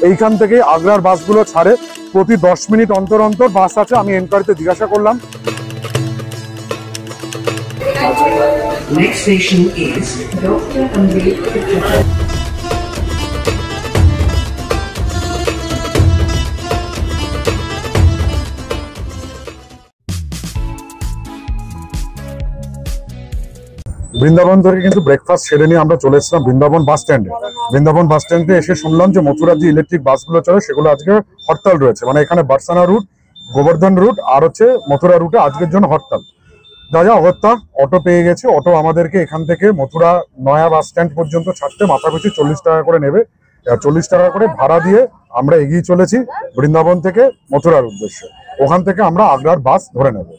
এইখান থেকে আগ্রার বাসগুলো ছাড়ে, প্রতি 10 মিনিট অন্তর অন্তর বাস আছে। আমি এনকোয়ারিতে জিজ্ঞাসা করলাম। Next station is Dr. Ambedkar. Vrindavan থেকে কিন্তু ব্রেকফাস্ট সেরে নিয়ে আমরা চলে এসেছিলাম বৃন্দাবন বাস স্ট্যান্ডে। বৃন্দাবন বাস স্ট্যান্ডে এসে শুনলাম যে মথুরার যে ইলেকট্রিক বাসগুলো চলে সেগুলো আজকে হরতাল রয়েছে, মানে এখানে বারসানা রুট, গোবর্ধন রুট আর হচ্ছে মথুরা রুটে আজকের জন্য হরতাল। যা অগত্যা অটো পেয়ে গেছে। অটো আমাদেরকে এখান থেকে মথুরা নয়া বাস স্ট্যান্ড পর্যন্ত ছাড়তে মাথা পিছু 40 টাকা করে নেবে। 40 টাকা করে ভাড়া দিয়ে আমরা এগিয়ে চলেছি বৃন্দাবন থেকে মথুরার উদ্দেশ্যে। ওখান থেকে আমরা আগ্রার বাস ধরে নেব।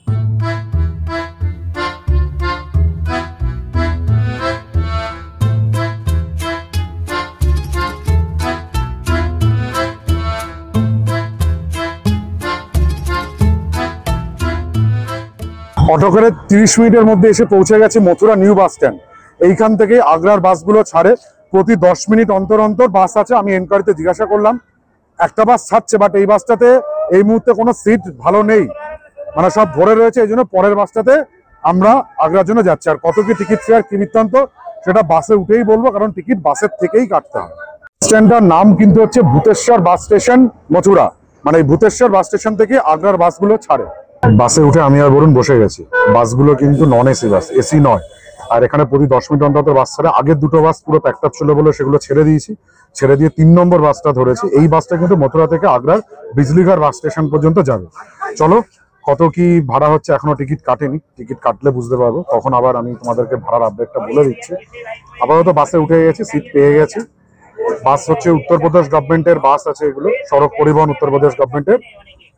অটো করে 30 মিনিটের মধ্যে এসে পৌঁছে গেছে মথুরা নিউ বাস স্ট্যান্ড। এইখান থেকে আগ্রার বাসগুলো ছাড়ে, প্রতি 10 মিনিট অন্তর অন্তর বাস আছে। আমি এনকোয়ারিতে জিজ্ঞাসা করলাম, একটা বাস ছাড়ছে, বাট এই বাসটাতে এই মুহূর্তে কোনো সিট ভালো নেই, মানে সব ভরে রয়েছে। এই জন্য পরের বাসটাতে আমরা আগ্রার জন্য যাচ্ছি। আর কত কি টিকিট ফেয়ার কি বৃত্তান্ত সেটা বাসে উঠেই বলবো, কারণ টিকিট বাসের থেকেই কাটতে হবে। স্ট্যান্ডটার নাম কিন্তু হচ্ছে ভূতেশ্বর বাস স্টেশন মথুরা, মানে এই ভূতেশ্বর বাস স্টেশন থেকে আগ্রার বাসগুলো ছাড়ে। বাসে উঠে আমি আর বরুণ বসে গেছি। বাসগুলো কিন্তু নন এসি বাস, এসি নয়। আর এখানে প্রতি 10 মিনিট অন্তর বাস ছাড়ে। আগের দুটো বাস পুরো প্যাকড আপ ছিল বলে সেগুলো ছেড়ে দিয়েছি। ছেড়ে দিয়ে 3 নম্বর বাসটা ধরেছি। এই বাসটা কিন্তু মথুরা থেকে আগ্রার বিজলিঘাট বাস স্টেশন পর্যন্ত যাবে। চলো, কত কি ভাড়া হচ্ছে এখনো টিকিট কাটেনি, টিকিট কাটলে বুঝতে পারবো, তখন আবার আমি তোমাদেরকে ভাড়ার আপডেটটা বলে দিচ্ছি। আপাতত বাসে উঠে গেছি, সিট পেয়ে গেছি। বাস হচ্ছে উত্তরপ্রদেশ গভর্নমেন্টের বাস আছে, এগুলো সড়ক পরিবহন উত্তরপ্রদেশ গভর্নমেন্টের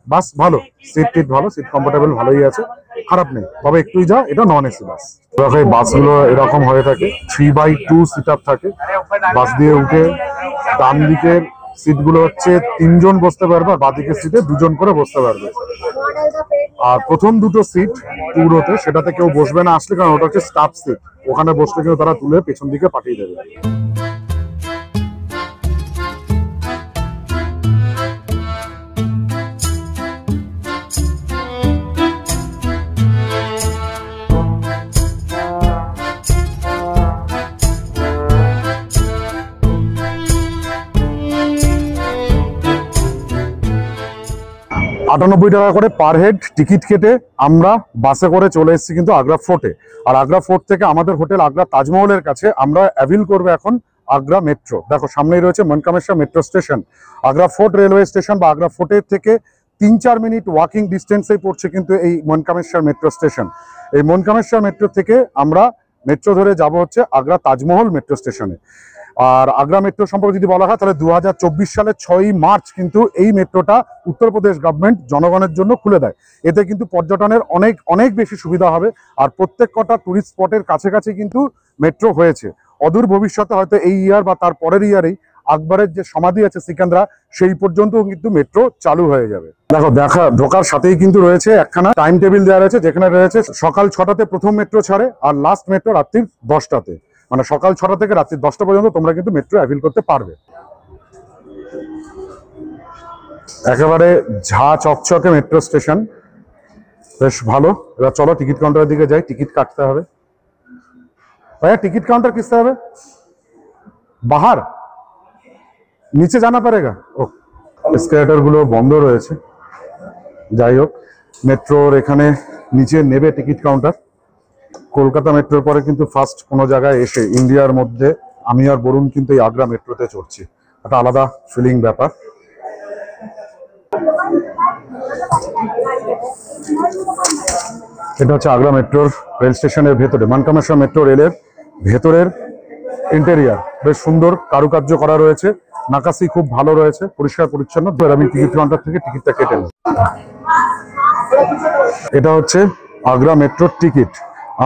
বাস। ভালো সিট টিট ভালো, সিট কমফোর্টেবল ভালোই আছে, খারাপ নেই। তবে একটুই যা এটা নন এসি বাস। এই বাসগুলো এরকম হয়ে থাকে, 3/2 সিট আপ থাকে। বাস দিয়ে উঠে ডান দিকের সিটগুলো হচ্ছে 3 জন বসতে পারবে, আর বাঁদিকের সিটে 2 জন করে বসতে পারবে। আর প্রথম দুটো সিট পুরোতে সেটাতে কেউ বসবে না আসলে, কারণ ওটা হচ্ছে স্টাফ সিট। ওখানে বসলে কেউ তারা তুলে পেছন দিকে পাঠিয়ে দেবে। $98 টাকা করে পার হেড টিকিট কেটে আমরা বাসে করে চলে এসেছি কিন্তু আগ্রা ফোর্টে। আর আগ্রা ফোর্ট থেকে আমাদের হোটেল আগ্রা তাজমহলের কাছে আমরা অ্যাভিল করবো এখন আগ্রা মেট্রো। দেখো সামনেই রয়েছে Mankameshwar metro station. Agra fort railway station বা আগ্রা ফোর্টের থেকে 3-4 মিনিট ওয়াকিং ডিস্টেন্সেই পড়ছে কিন্তু এই মনকামেশ্বর মেট্রো স্টেশন। এই মনকামেশ্বর মেট্রো থেকে আমরা মেট্রো ধরে যাব হচ্ছে আগ্রা তাজমহল মেট্রো স্টেশনে। আর আগ্রা মেট্রো সম্পর্কে যদি বলা হয় তাহলে 2024 সালের 6ই মার্চ কিন্তু এই মেট্রোটা উত্তরপ্রদেশ গভর্নমেন্ট জনগণের জন্য খুলে দেয়। এতে কিন্তু পর্যটনের অনেক অনেক বেশি সুবিধা হবে। আর প্রত্যেক কটা টুরিস্ট স্পটের কাছাকাছি কিন্তু মেট্রো হয়েছে। অদূর ভবিষ্যতে হয়তো এই ইয়ার বা তার পরের ইয়ারেই আকবরের যে সমাধি আছে সিকান্দ্রা, সেই পর্যন্ত কিন্তু মেট্রো চালু হয়ে যাবে। দেখো ঢোকার সাথেই কিন্তু রয়েছে একখানা টাইম টেবিল দেওয়া রয়েছে, যেখানে রয়েছে সকাল 6টাতে প্রথম মেট্রো ছাড়ে আর লাস্ট মেট্রো রাত্রি 10টাতে। মানে সকাল 6টা থেকে রাত্রি 10টা পর্যন্ত তোমরা কিন্তু মেট্রো অ্যাভিল করতে পারবে। একেবারে ঝা চকচকে মেট্রো স্টেশন, বেশ ভালো। এবার চলো টিকিট কাউন্টারের দিকে যাই, টিকিট কাটতে হবে। ভাইয়া টিকিট কাউন্টার কিসতে হবে? বাহার নিচে জানা পারেগা? ও, এসকেলেটর গুলো বন্ধ রয়েছে। যাই হোক, মেট্রোর এখানে নিচে নেবে টিকিট কাউন্টার। কলকাতা মেট্রোর পরে কিন্তু ফার্স্ট কোনো জায়গায় এসে ইন্ডিয়ার মধ্যে আমি আর বরুণ কিন্তু এই আগ্রা মেট্রোতে চড়ছি। একটা আলাদা ফিলিং ব্যাপার। এটা হচ্ছে আগ্রা মেট্রোর রেল স্টেশনের ভেতরে, মনকামেশ্বর মেট্রো রেলের ভেতরের ইন্টেরিয়ার। বেশ সুন্দর কারুকার্য করা রয়েছে, নাকাশি খুব ভালো রয়েছে, পরিষ্কার পরিচ্ছন্ন। আমি টিকিট কাউন্টার থেকে টিকিটটা কেটে নিই। এটা হচ্ছে আগ্রা মেট্রোর টিকিট।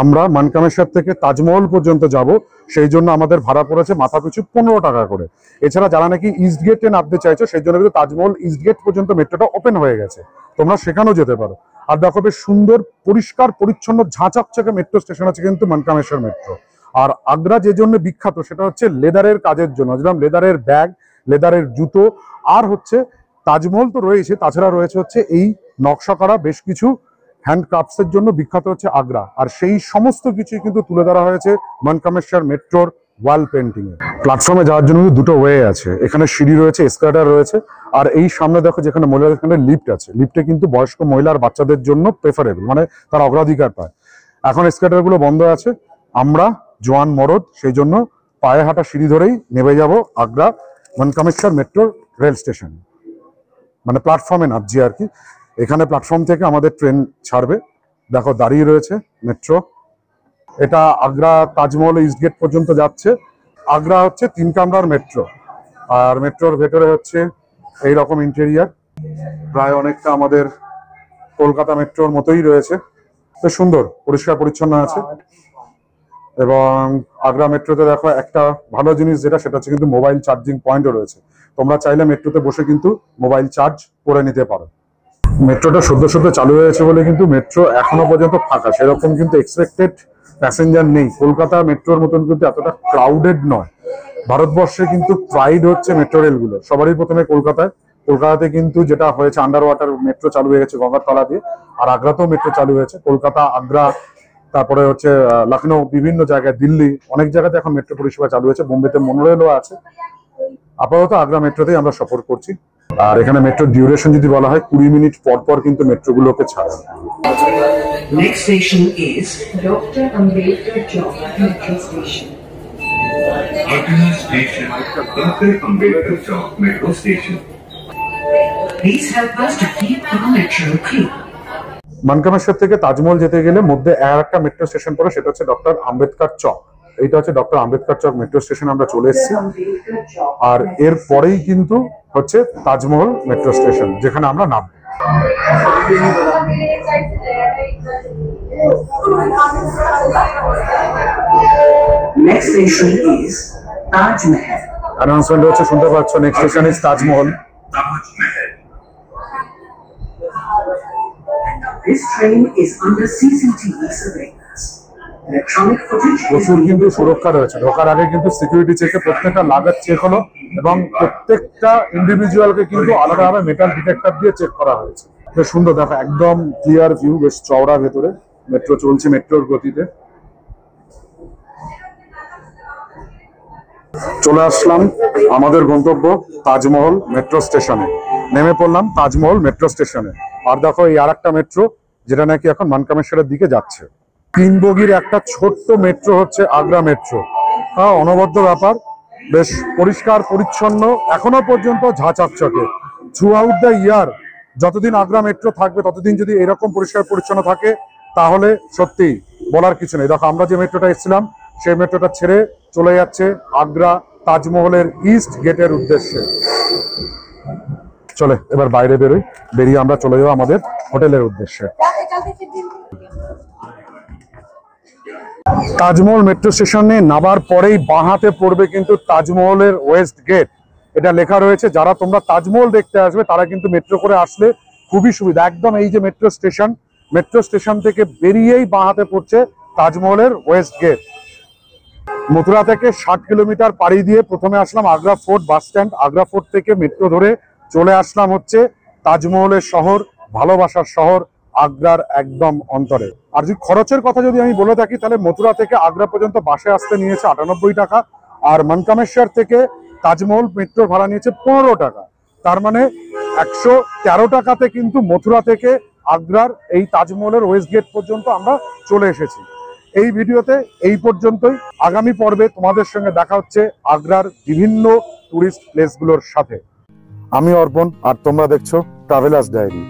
আমরা মনকামেশ্বর থেকে তাজমহল পর্যন্ত যাব, সেই জন্য আমাদের ভাড়া পড়েছে মাথাপিছু 15 টাকা করে। এছাড়া যারা নাকি ইস্ট গেটে নামতে চাইছো সেই জন্য কিন্তু তাজমহল ইস্ট গেট পর্যন্ত মেট্রোটা ওপেন হয়ে গেছে, তোমরা সেখানেও যেতে পারো। আর দেখো বেশ সুন্দর পরিষ্কার পরিচ্ছন্ন ঝাঁচকচকে মেট্রো স্টেশন আছে কিন্তু মনকামেশ্বর মেট্রো। আর আগ্রা যে জন্য বিখ্যাত সেটা হচ্ছে লেদারের কাজের জন্য। যেরকম লেদারের ব্যাগ, লেদারের জুতো, আর হচ্ছে তাজমহল তো রয়েছে, তাছাড়া রয়েছে হচ্ছে এই নকশা করা বেশ কিছু হ্যান্ডক্রাফটসের জন্য বিখ্যাত হচ্ছে আগ্রা। আর সেই সমস্ত কিছুই কিন্তু তুলে ধরা হয়েছে মনকামেশ্বর মেট্রোর ওয়াল পেন্টিং এ। প্ল্যাটফর্মে যাওয়ার জন্য দুটো ওয়ে আছে, এখানে সিঁড়ি রয়েছে, এসকেলেটর রয়েছে, আর এই সামনে দেখো যেখানে মহিলাদের এখানে লিফট আছে, লিফটে কিন্তু বয়স্ক মহিলা আর বাচ্চাদের জন্য প্রেফারেবল, মানে তার অগ্রাধিকার পায়। এখন এসকেলেটর গুলো বন্ধ আছে, আমরা জোয়ান মরদ সেই জন্য পায়ে হাঁটা সিঁড়ি ধরেই নেমে যাব আগ্রা মনকামেশ্বর মেট্রো রেল স্টেশন, মানে প্ল্যাটফর্মে নামছি আর কি। এখানে প্ল্যাটফর্ম থেকে আমাদের ট্রেন ছাড়বে, দেখো দাঁড়িয়ে রয়েছে মেট্রো। এটা আগ্রা তাজমহল ইস্ট গেট পর্যন্ত যাচ্ছে। আগ্রা হচ্ছে 3 কামরার মেট্রো, আর মেট্রোর ভেতরে হচ্ছে এইরকম ইন্টেরিয়ার, প্রায় অনেকটা আমাদের কলকাতা মেট্রোর মতোই রয়েছে, বেশ সুন্দর, পরিষ্কার পরিচ্ছন্ন আছে। এবং আগ্রা মেট্রোতে দেখো একটা ভালো জিনিস যেটা, সেটা হচ্ছে কিন্তু মোবাইল চার্জিং পয়েন্টও রয়েছে, তোমরা চাইলে মেট্রোতে বসে কিন্তু মোবাইল চার্জ করে নিতে পারো। মেট্রোটা সদ্য চালু হয়েছে বলে কিন্তু মেট্রো এখনো পর্যন্ত ফাঁকা, সেরকম কিন্তু এক্সপেক্টেড প্যাসেঞ্জার নেই। কলকাতা মেট্রোর মতন কিন্তু এতটা ক্রাউডেড নয়। ভারতবর্ষে কিন্তু প্রাইড হচ্ছে মেট্রো রেলগুলো, সবারই প্রথমে কলকাতাতে কিন্তু যেটা হয়েছে, আন্ডার ওয়াটার মেট্রো চালু হয়ে গেছে গঙ্গার তলা দিয়ে, আর আগ্রাতেও মেট্রো চালু হয়েছে। কলকাতা, আগ্রা, তারপরে হচ্ছে লখনৌ, বিভিন্ন জায়গায়, দিল্লি, অনেক জায়গাতে এখন মেট্রো পরিষেবা চালু হয়েছে, বোম্বেতে মনোরেলও আছে। আপাতত আগ্রা মেট্রোতেই আমরা সফর করছি। আর এখানে মেট্রো ডিউরেশন যদি বলা হয় 20 মিনিট পর কিন্তু মেট্রোগুলোকে ছাড়ে। Next station is Dr. Ambedkar Chowk Metro Station. Agra Station, Dr. Ambedkar Chowk Metro Station. Please help us to keep our metro clean. মনকামেশ্বর থেকে তাজমহল যেতে গেলে মধ্যে আর একটা মেট্রো স্টেশন পড়ে, সেটা হচ্ছে ডক্টর আম্বেদকর চক। এইটা হচ্ছে ডক্টর আম্বেদকর চক মেট্রো স্টেশন, আমরা চলে এসেছি। আর এর পরেই কিন্তু হচ্ছে তাজমহল মেট্রো স্টেশন, যেখানে আমরা নামবো। Next station is Taj Mahal. Announcement হচ্ছে, শুনতে পাচ্ছ, next station is Taj Mahal. Taj Mahal. This train is under CCTV surveillance. Electronic footage is প্রচুর কিন্তু সুরক্ষা রয়েছে, ঢোকার আগে কিন্তু সিকিউরিটি চেকে প্রত্যেকটা লাগেজ চেক হলো, এবং প্রত্যেকটা ইন্ডিভিজুয়ালকে কিন্তু আলাদাভাবে মেটাল ডিটেক্টর দিয়ে চেক করা হয়েছে। বেশ সুন্দর, দেখো একদম ক্লিয়ার ভিউ, বেশ চওড়া ভেতরে, মেট্রো চলছে মেট্রোর গতিতে। চলে আসলাম আমাদের গন্তব্য তাজমহল মেট্রো স্টেশনে, নেমে পড়লাম তাজমহল মেট্রো স্টেশনে। আর দেখো এই আর একটা মেট্রো, যেটা নাকি এখন মনকামেশ্বরের দিকে যাচ্ছে। 3 বগির একটা ছোট্ট মেট্রো হচ্ছে আগ্রা মেট্রো। হ্যাঁ, অনবদ্য ব্যাপার, বেশ পরিষ্কার পরিচ্ছন্ন, এখনো পর্যন্ত ঝাঁ চকচকে। থ্রু আউট দ্য ইয়ার যতদিন আগ্রা মেট্রো থাকবে, ততদিন যদি এরকম পরিষ্কার পরিচ্ছন্ন থাকে, তাহলে সত্যি বলার কিছু নেই। দেখো আমরা যে মেট্রোটা এসেছিলাম, সেই মেট্রোটা ছেড়ে চলে যাচ্ছে আগ্রা তাজমহলের ইস্ট গেটের উদ্দেশ্যে। চলে এবার বাইরে বেরিয়ে আমরা চলে যাবো আমাদের হোটেলের উদ্দেশ্যে। তাজমহল মেট্রো স্টেশনে নামার পরেই বাঁ হাতে পড়বে কিন্তু তাজমহলের ওয়েস্ট গেট, এটা লেখা রয়েছে। যারা তোমরা তাজমহল দেখতে আসবে তারা কিন্তু মেট্রো করে আসলে খুবই সুবিধা। একদম এই যে মেট্রো স্টেশন থেকে বেরিয়েই বাঁ হাতে পড়ছে তাজমহলের ওয়েস্ট গেট। মথুরা থেকে 60 কিলোমিটার পাড়ি দিয়ে প্রথমে আসলাম Agra fort bus stand, Agra fort থেকে মেট্রো ধরে চলে আসলাম হচ্ছে তাজমহলের শহর, ভালোবাসার শহর, আগ্রার একদম অন্তরে। আর যদি খরচের কথা যদি আমি বলে থাকি, তাহলে মথুরা থেকে আগ্রা পর্যন্ত বাসে আসতে নিয়েছে 98 টাকা, আর মনকামেশ্বর থেকে তাজমহল মেট্রোর ভাড়া নিয়েছে 15 টাকা। তার মানে 113 টাকাতে কিন্তু মথুরা থেকে আগ্রার এই তাজমহলের ওয়েস্ট গেট পর্যন্ত আমরা চলে এসেছি। এই ভিডিওতে এই পর্যন্তই। আগামী পর্বে তোমাদের সঙ্গে দেখা হচ্ছে আগ্রার বিভিন্ন টুরিস্ট প্লেসগুলোর সাথে। আমি অর্পণ, আর তোমরা দেখছো ট্রাভেলার্স ডায়েরি।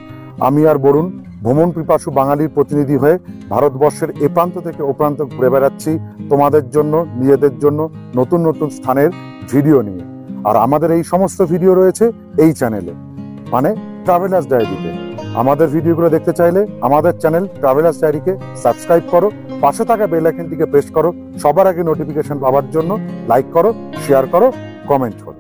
আমি আর বরুণ ভ্রমণ পিপাসু বাঙালির প্রতিনিধি হয়ে ভারতবর্ষের এ প্রান্ত থেকে ও প্রান্ত ঘুরে বেড়াচ্ছি তোমাদের জন্য, নিজেদের জন্য নতুন নতুন স্থানের ভিডিও নিয়ে। আর আমাদের এই সমস্ত ভিডিও রয়েছে এই চ্যানেলে, মানে ট্রাভেলার্স ডায়েরিতে। আমাদের ভিডিওগুলো দেখতে চাইলে আমাদের চ্যানেল ট্রাভেলার্স ডায়েরিকে সাবস্ক্রাইব করো, পাশে থাকা বেল আইকনটিকে প্রেস করো, সবার আগে নোটিফিকেশন পাওয়ার জন্য লাইক করো, শেয়ার করো, কমেন্ট করো।